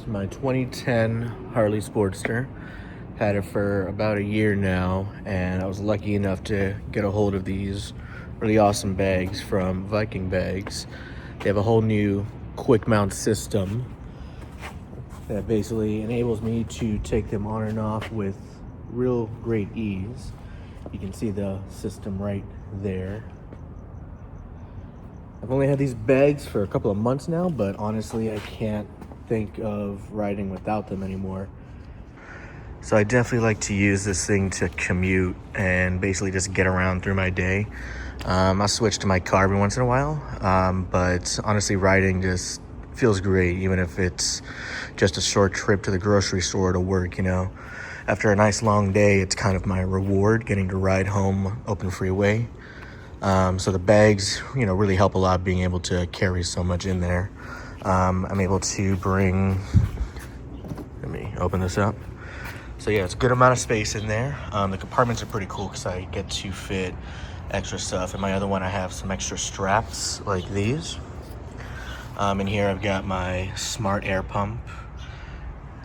is my 2010 Harley Sportster. Had it for about a year now, and I was lucky enough to get a hold of these really awesome bags from Vikingbags. They have a whole new quick mount system that basically enables me to take them on and off with real great ease. You can see the system right there. I've only had these bags for a couple of months now, but honestly, I can't think of riding without them anymore. So I definitely like to use this thing to commute and basically just get around through my day. I'll switch to my car every once in a while, but honestly, riding just feels great, even if it's just a short trip to the grocery store to work, you know. After a nice long day, it's kind of my reward, getting to ride home open freeway. So the bags, you know, really help a lot, being able to carry so much in there. I'm able to bring, let me open this up. So yeah, it's a good amount of space in there. The compartments are pretty cool because I get to fit extra stuff. In my other one, I have some extra straps like these. In here, I've got my smart air pump,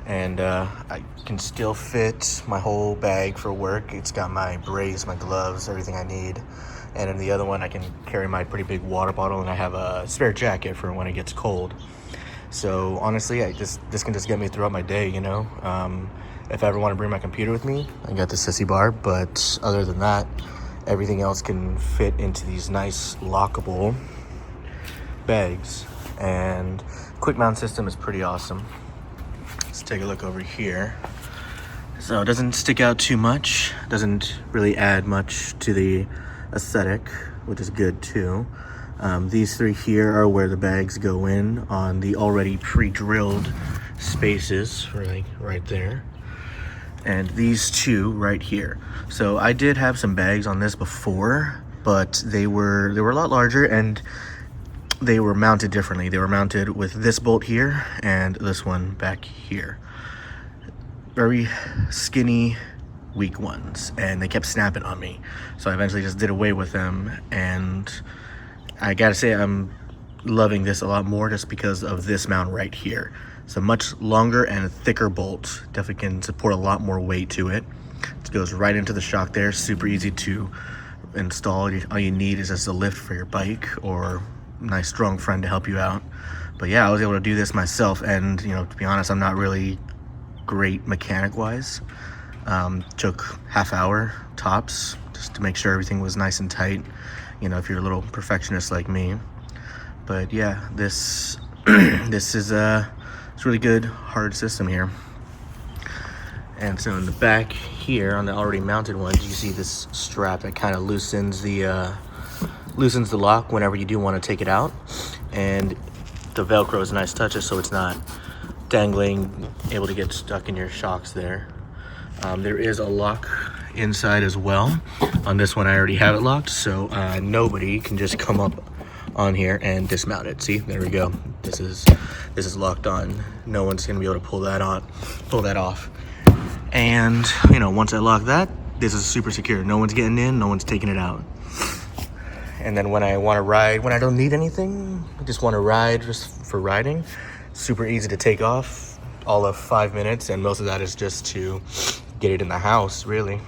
and I can still fit my whole bag for work. It's got my brace, my gloves, everything I need. And in the other one, I can carry my pretty big water bottle, and I have a spare jacket for when it gets cold. So honestly, this can just get me throughout my day, you know. If I ever want to bring my computer with me, I got the sissy bar, but other than that, everything else can fit into these nice lockable bags. And quick mount system is pretty awesome. Let's take a look over here. So it doesn't stick out too much, doesn't really add much to the aesthetic, which is good too. These three here are where the bags go in on the already pre-drilled spaces, for like right there. And these two right here. So I did have some bags on this before, but they were a lot larger, and they were mounted differently. They were mounted with this bolt here and this one back here. Very skinny, weak ones, and they kept snapping on me. So I eventually just did away with them, and I gotta say I'm loving this a lot more just because of this mount right here. It's a much longer and thicker bolt. Definitely can support a lot more weight to it. It goes right into the shock there. Super easy to install. All you need is just a lift for your bike or a nice strong friend to help you out. But yeah, I was able to do this myself, and you know, to be honest, I'm not really great mechanic wise. Took half hour tops just to make sure everything was nice and tight, you know, if you're a little perfectionist like me. But yeah, this is it's a really good hard system here. And so in the back here on the already mounted ones, you see this strap that kind of loosens the lock whenever you do want to take it out, and the Velcro is nice touches, so it's not dangling, able to get stuck in your shocks there. There is a lock inside as well. On this one, I already have it locked, so nobody can just come up on here and dismount it. See, there we go. This is locked on. No one's gonna be able to pull that off. And you know, once I lock that, this is super secure. No one's getting in, no one's taking it out. And then when I want to ride, when I don't need anything, I just want to ride just for riding, super easy to take off, all of 5 minutes, and most of that is just to get it in the house, really.